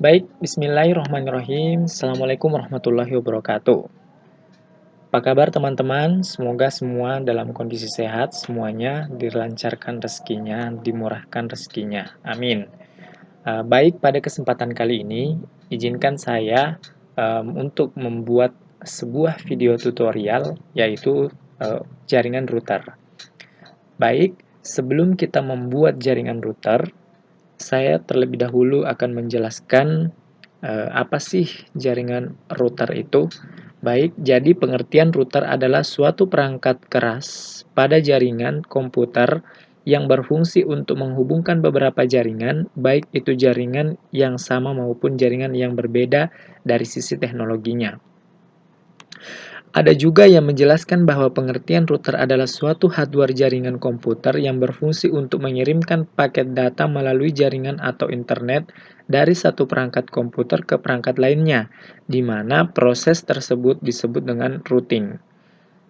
Baik, bismillahirrahmanirrahim. Assalamualaikum warahmatullahi wabarakatuh. Apa kabar teman-teman? Semoga semua dalam kondisi sehat, semuanya dilancarkan rezekinya, dimurahkan rezekinya. Amin. Baik, pada kesempatan kali ini, izinkan saya untuk membuat sebuah video tutorial, yaitu jaringan router. Baik, sebelum kita membuat jaringan router, saya terlebih dahulu akan menjelaskan apa sih jaringan router itu. Baik, jadi pengertian router adalah suatu perangkat keras pada jaringan komputer yang berfungsi untuk menghubungkan beberapa jaringan, baik itu jaringan yang sama maupun jaringan yang berbeda dari sisi teknologinya. Ada juga yang menjelaskan bahwa pengertian router adalah suatu hardware jaringan komputer yang berfungsi untuk mengirimkan paket data melalui jaringan atau internet dari satu perangkat komputer ke perangkat lainnya, di mana proses tersebut disebut dengan routing.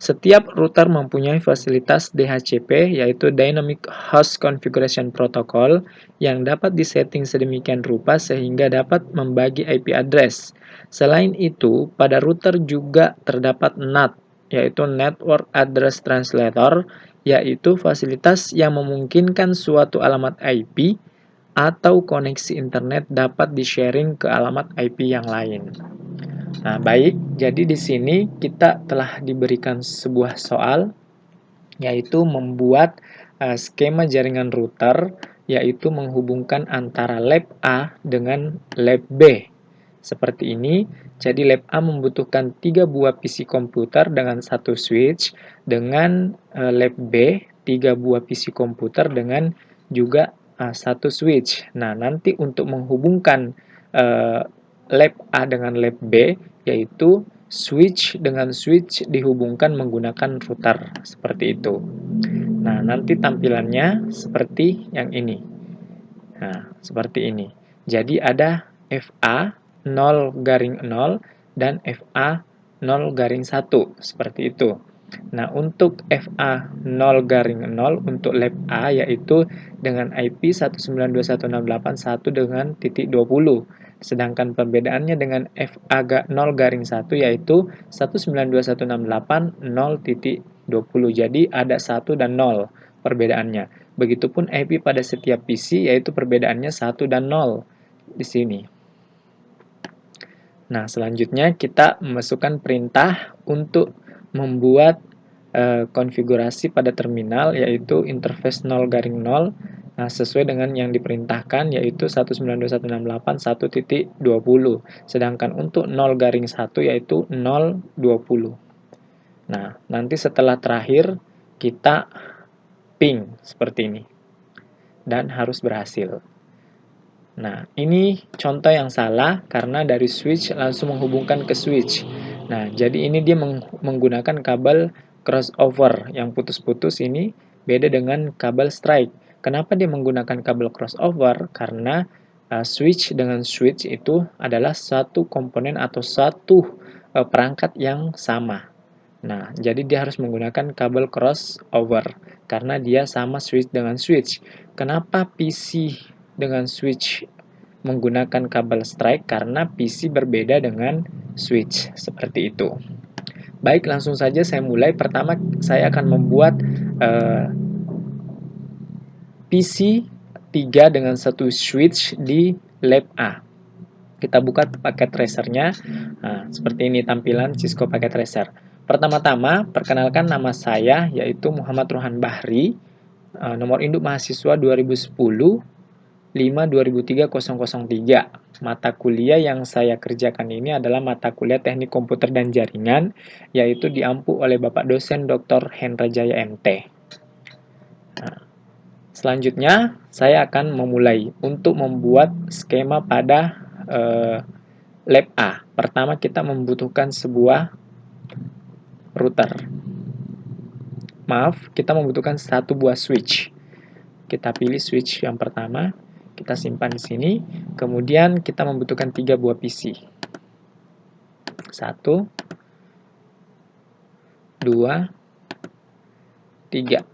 Setiap router mempunyai fasilitas DHCP, yaitu Dynamic Host Configuration Protocol, yang dapat disetting sedemikian rupa sehingga dapat membagi IP address. Selain itu, pada router juga terdapat NAT, yaitu Network Address Translator, yaitu fasilitas yang memungkinkan suatu alamat IP atau koneksi internet dapat di-sharing ke alamat IP yang lain. Nah, baik, jadi di sini kita telah diberikan sebuah soal, yaitu membuat skema jaringan router, yaitu menghubungkan antara lab A dengan lab B. Seperti ini, jadi lab A membutuhkan 3 buah PC komputer dengan satu switch, dengan lab B 3 buah PC komputer dengan juga satu switch. Nah, nanti untuk menghubungkan lab A dengan lab B, yaitu switch dengan switch dihubungkan menggunakan router, seperti itu. Nah, nanti tampilannya seperti yang ini. Nah, seperti ini. Jadi ada FA 0-0 dan FA 0-1, seperti itu. Nah, untuk FA 0-0 untuk lab A yaitu dengan IP 192.168.1 dengan titik 20. Sedangkan perbedaannya dengan FA 0-1 yaitu 192.168.0.20. Jadi ada 1 dan 0 perbedaannya. Begitupun IP pada setiap PC yaitu perbedaannya 1 dan 0 di sini. Nah, selanjutnya kita memasukkan perintah untuk membuat konfigurasi pada terminal, yaitu interface 0-0, nah, sesuai dengan yang diperintahkan, yaitu 192.168.1.20. Sedangkan untuk 0-1 yaitu 0.20. Nah, nanti setelah terakhir kita ping seperti ini. Dan harus berhasil. Nah, ini contoh yang salah karena dari switch langsung menghubungkan ke switch. Nah, jadi ini dia menggunakan kabel crossover yang putus-putus ini beda dengan kabel strike. Kenapa dia menggunakan kabel crossover? Karena switch dengan switch itu adalah satu komponen atau satu perangkat yang sama. Nah, jadi dia harus menggunakan kabel crossover karena dia sama switch dengan switch. Kenapa PC dengan switch menggunakan kabel strike? Karena PC berbeda dengan switch, seperti itu. Baik, langsung saja saya mulai. Pertama, saya akan membuat PC 3 dengan satu switch di lab A. Kita buka paket tracernya. Nah, seperti ini tampilan Cisco paket tracer. Pertama-tama, perkenalkan nama saya, yaitu Muhammad Rohan Bahri, nomor induk mahasiswa 2010 5-2003-003. Mata kuliah yang saya kerjakan ini adalah mata kuliah Teknik Komputer dan Jaringan, yaitu diampu oleh Bapak dosen Dr. Hendra Jaya MT. Nah, selanjutnya, saya akan memulai untuk membuat skema pada lab A. Pertama, kita membutuhkan sebuah router. Maaf, kita membutuhkan satu buah switch. Kita pilih switch yang pertama, kita simpan di sini. Kemudian kita membutuhkan 3 buah PC. 1, 2, 3.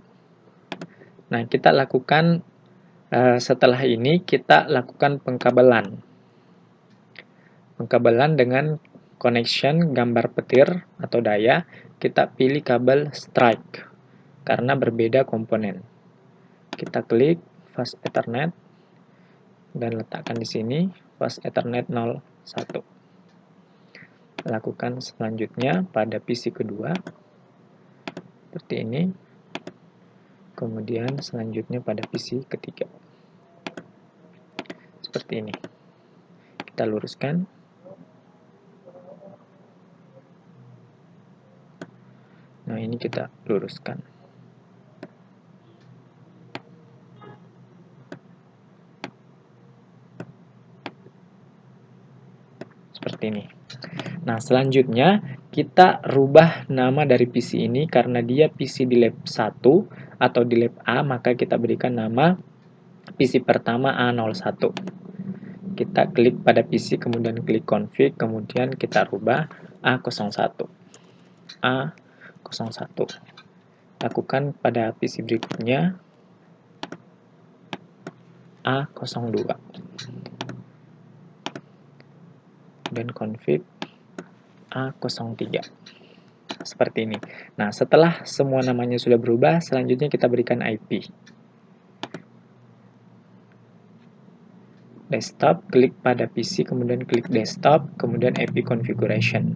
Nah, kita lakukan setelah ini kita lakukan pengkabelan. pengkabelan dengan connection gambar petir atau daya, kita pilih kabel strike karena berbeda komponen. Kita klik fast Ethernet dan letakkan di sini fast Ethernet 01. Lakukan selanjutnya pada PC kedua seperti ini. Kemudian selanjutnya pada PC ketiga seperti ini. Kita luruskan. Nah, ini kita luruskan. Seperti ini. Nah, selanjutnya kita rubah nama dari PC ini karena dia PC di lab 1 atau di lab A, maka kita berikan nama PC pertama A01. Kita klik pada PC, kemudian klik config, kemudian kita rubah A01. A01. Lakukan pada PC berikutnya A02. Dan config A03. Seperti ini. Nah, setelah semua namanya sudah berubah, selanjutnya kita berikan IP. Desktop, klik pada PC, kemudian klik desktop, kemudian IP configuration.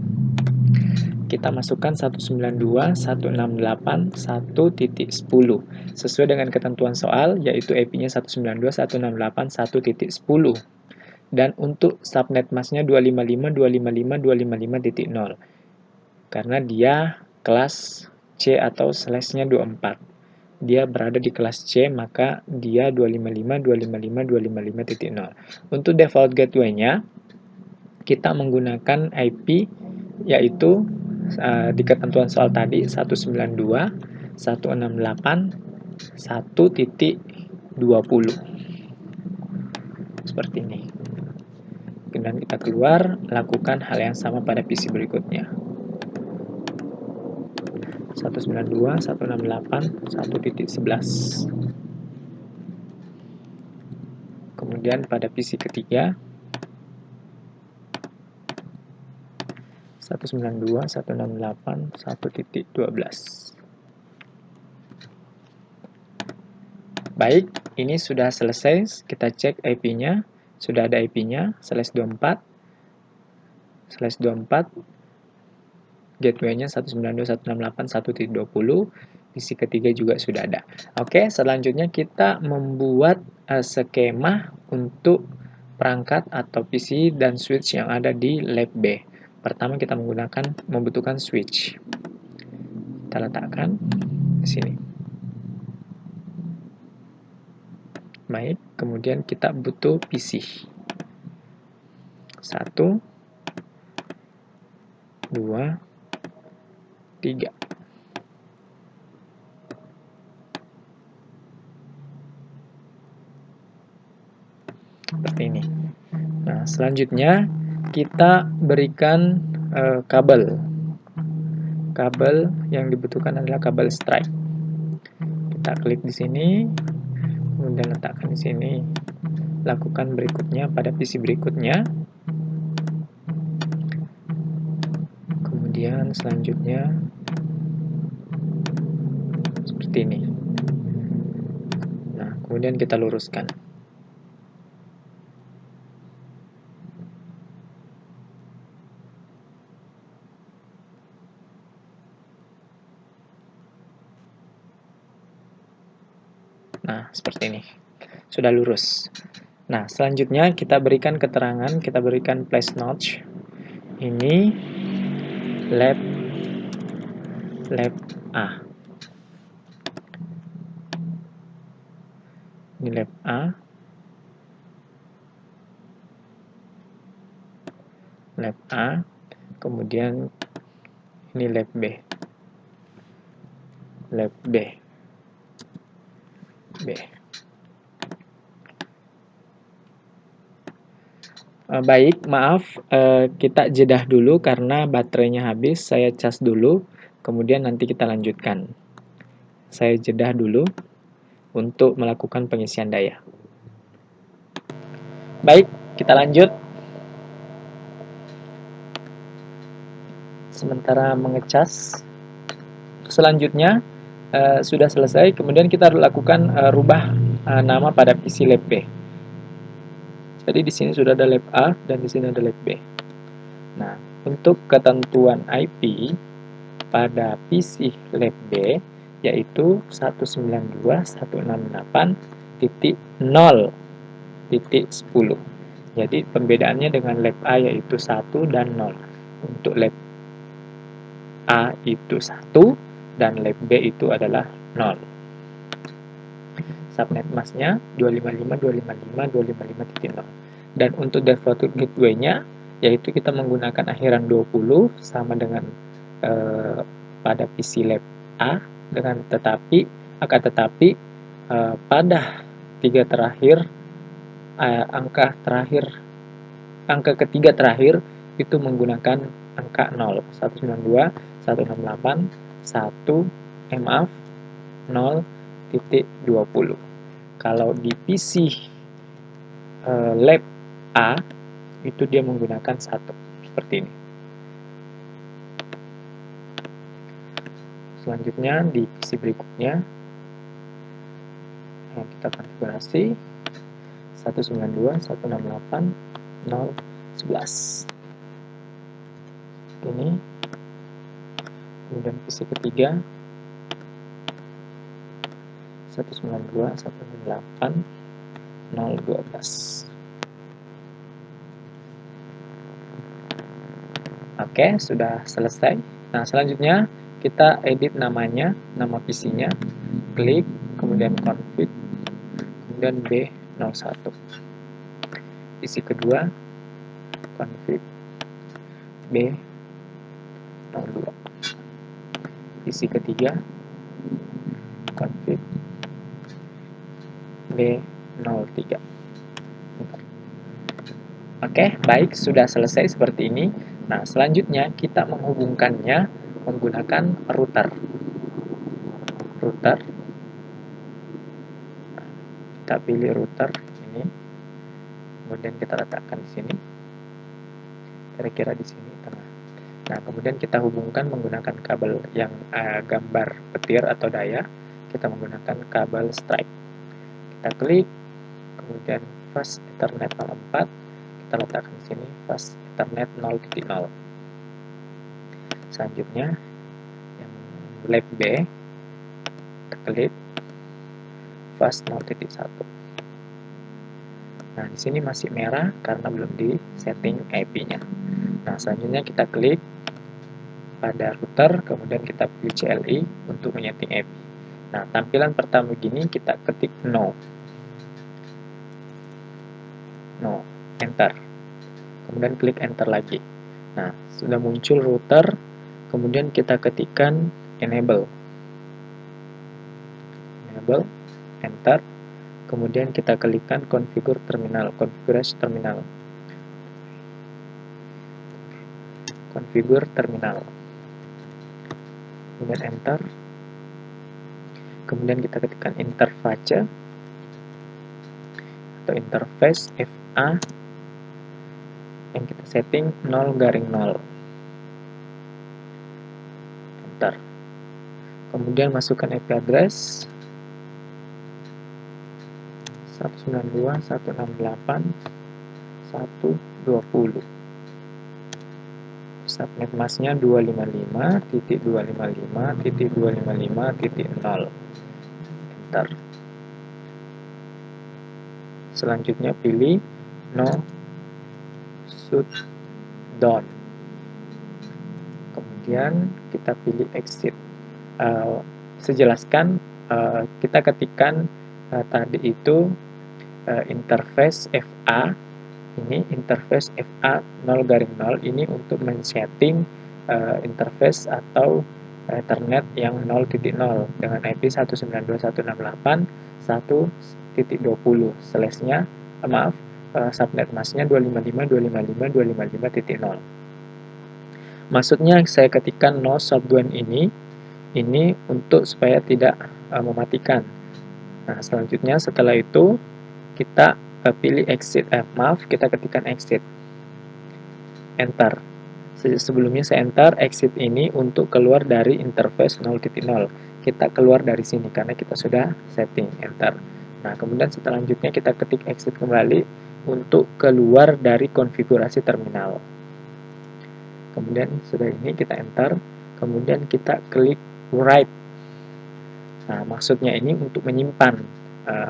Kita masukkan 192.168.1.10 sesuai dengan ketentuan soal, yaitu IP-nya 192.168.1.10. Dan untuk subnet masknya 255.255.255.0 karena dia kelas C atau slash-nya 24. Dia berada di kelas C, maka dia 255.255.255.0. Untuk default gateway-nya, kita menggunakan IP, yaitu di ketentuan soal tadi, 192.168.1.20. Seperti ini. Dan kita keluar, lakukan hal yang sama pada PC berikutnya. 192.168.1.11. Kemudian pada PC ketiga 192.168.1.12. Baik, ini sudah selesai. Kita cek IP-nya. Sudah ada IP-nya, /24. /24. Gateway-nya 192.168.1.20. PC ketiga juga sudah ada. Oke, selanjutnya kita membuat skema untuk perangkat atau PC dan switch yang ada di lab B. Pertama kita membutuhkan switch. Kita letakkan di sini. Baik, kemudian kita butuh PC. 1, 2, 3. Seperti ini. Nah, selanjutnya kita berikan kabel. Kabel yang dibutuhkan adalah kabel strike. Kita klik di sini, kemudian letakkan di sini. Lakukan berikutnya pada PC berikutnya. Kemudian selanjutnya seperti ini. Nah, kemudian kita luruskan. Nah, seperti ini. Sudah lurus. Nah, selanjutnya kita berikan keterangan, kita berikan place notch. Ini lab A. Ini lab A. Lab A. Kemudian ini lab B. Lab B. Baik, maaf, kita jedah dulu karena baterainya habis. Saya cas dulu, kemudian nanti kita lanjutkan. Saya jedah dulu untuk melakukan pengisian daya. Baik, kita lanjut. sementara mengecas. Selanjutnya sudah selesai, kemudian kita lakukan rubah nama pada PC lab B. Jadi di sini sudah ada lab A dan di sini ada lab B. Nah, untuk ketentuan IP pada PC lab B yaitu 192.168.0.10. Jadi pembedaannya dengan lab A yaitu 1 dan 0. Untuk lab A itu 1 dan lab B itu adalah 0. Subnet masknya 255.255.255.0. Dan untuk default gateway-nya yaitu kita menggunakan akhiran 20 sama dengan pada PC lab A dengan akan tetapi pada angka ketiga terakhir itu menggunakan angka 0, 0.20. Kalau di PC lab A itu dia menggunakan 1 seperti ini. Selanjutnya di PC berikutnya yang kita konfigurasi 192.168.0.11 ini. Kemudian PC ketiga 192.168.0.12. Oke, sudah selesai. Nah, selanjutnya kita edit namanya, nama PC-nya, klik, kemudian config, kemudian B01. PC kedua, config, B02. PC ketiga, config, B03. Oke, baik, sudah selesai seperti ini. Nah, selanjutnya kita menghubungkannya menggunakan router. Kita pilih router ini, kemudian kita letakkan di sini, kira-kira di sini tengah. Nah, kemudian kita hubungkan menggunakan kabel yang gambar petir atau daya. Kita menggunakan kabel stripe. Kita klik, kemudian fast Ethernet 04. Kita letakkan di sini fast Ethernet 0.0. Selanjutnya yang lab B, kita klik fast 0.1. Nah, di sini masih merah karena belum di setting IP-nya. Nah, selanjutnya kita klik pada router, kemudian kita pilih CLI untuk menyeting IP. Nah, tampilan pertama begini, kita ketik no, enter. Kemudian klik enter lagi. Nah, sudah muncul router, kemudian kita ketikkan enable, enter. Kemudian kita klikkan configure terminal, configure terminal. Kemudian enter. Kemudian kita ketikkan interface atau interface FA yang kita setting 0/0. Enter. Kemudian masukkan IP address 192.168.120. Subnet masknya 255.255.255.0. Enter. Selanjutnya pilih no shutdown. Kemudian kita pilih exit. Sejelaskan kita ketikkan tadi itu interface FA. Ini interface FA 0/0 ini untuk men-setting interface atau Ethernet yang 0.0 dengan IP 192.168.1.20 slash-nya subnet masknya 255.255.255.0. Maksudnya saya ketikkan no shutdown ini untuk supaya tidak mematikan. Nah, selanjutnya setelah itu kita pilih exit, kita ketikkan exit, enter. Sebelumnya saya enter exit ini untuk keluar dari interface 0.0. Kita keluar dari sini karena kita sudah setting, enter. Nah, kemudian selanjutnya kita ketik exit kembali untuk keluar dari konfigurasi terminal. Kemudian sudah ini kita enter, kemudian kita klik write. Nah, maksudnya ini untuk menyimpan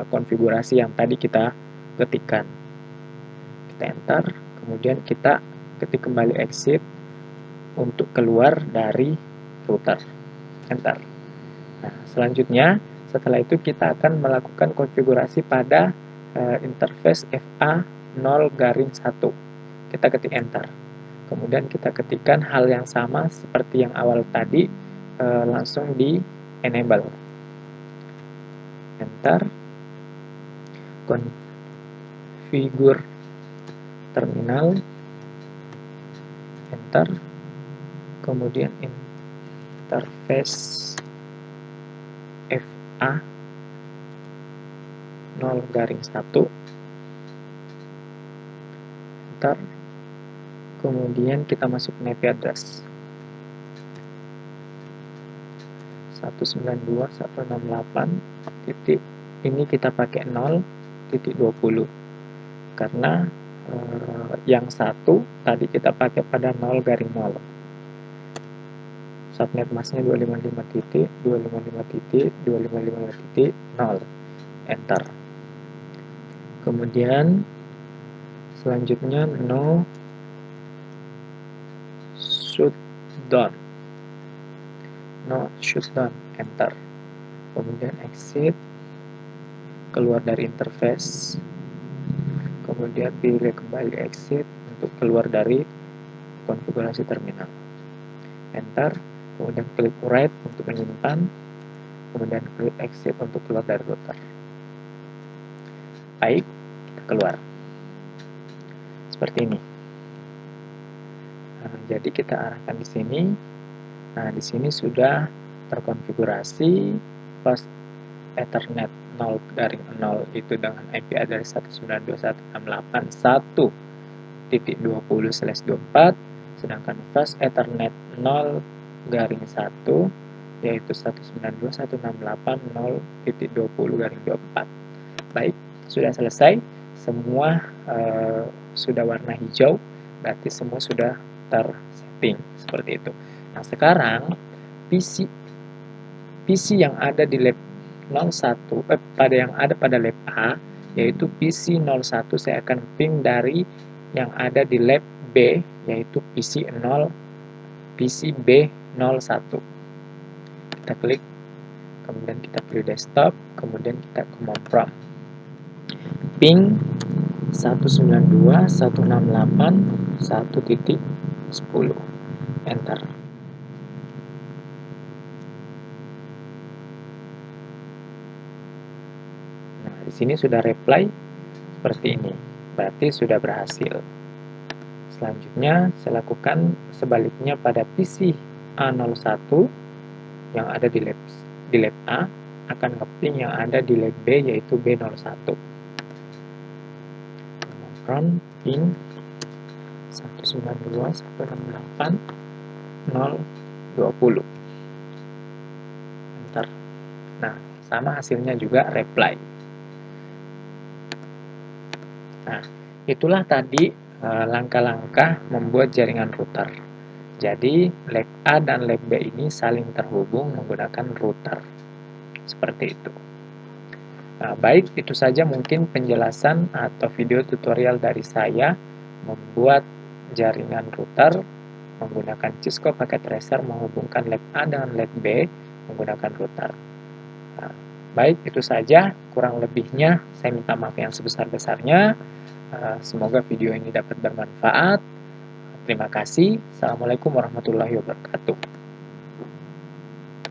konfigurasi yang tadi kita ketikkan. Kita enter, kemudian kita ketik kembali exit untuk keluar dari router. Enter. Nah, selanjutnya, setelah itu kita akan melakukan konfigurasi pada interface FA0-1. Kita ketik enter. Kemudian kita ketikkan hal yang sama seperti yang awal tadi, langsung di enable. Enter. Configure terminal. Enter. Kemudian interface FA 0-1. Enter. Kemudian kita masuk MAC address 192.168. titik ini kita pakai 0.20 karena yang satu tadi kita pakai pada 0-0. Subnet masknya 255.255.255.0. Enter. Kemudian selanjutnya no shutdown. Enter. Kemudian exit, keluar dari interface, kemudian pilih kembali exit untuk keluar dari konfigurasi terminal. Enter, kemudian klik write untuk menyimpan, kemudian klik exit untuk keluar dari router. Baik, kita keluar. Seperti ini. Nah, jadi kita arahkan di sini. Nah, di sini sudah terkonfigurasi pas Ethernet 0-0 itu dengan IP address 192.168.1.20/24, sedangkan fast Ethernet 0-1 yaitu 192.168.0.20/24. Baik, sudah selesai. Semua sudah warna hijau, berarti semua sudah tersetting seperti itu. Nah, sekarang PC yang ada di lab 01 pada yang ada pada lab A, yaitu PC 01, saya akan ping dari yang ada di lab B, yaitu PC B01. Kita klik, kemudian kita pilih desktop, kemudian kita command prompt ping 192.168.1.10. Enter. Nah, di sini sudah reply seperti ini. Berarti sudah berhasil. Selanjutnya, saya lakukan sebaliknya pada PC A01 yang ada di lab A, akan nge-ping yang ada di lab B, yaitu B01. Kemudian ping 192.168.0.20. Enter. Nah, sama hasilnya juga reply. Nah, itulah tadi langkah-langkah membuat jaringan router. Jadi, lab A dan lab B ini saling terhubung menggunakan router. Seperti itu. Nah, baik, itu saja mungkin penjelasan atau video tutorial dari saya membuat jaringan router menggunakan Cisco Packet Tracer menghubungkan lab A dengan lab B menggunakan router. Nah, baik, itu saja. Kurang lebihnya saya minta maaf yang sebesar-besarnya. Semoga video ini dapat bermanfaat. Terima kasih. Assalamualaikum warahmatullahi wabarakatuh.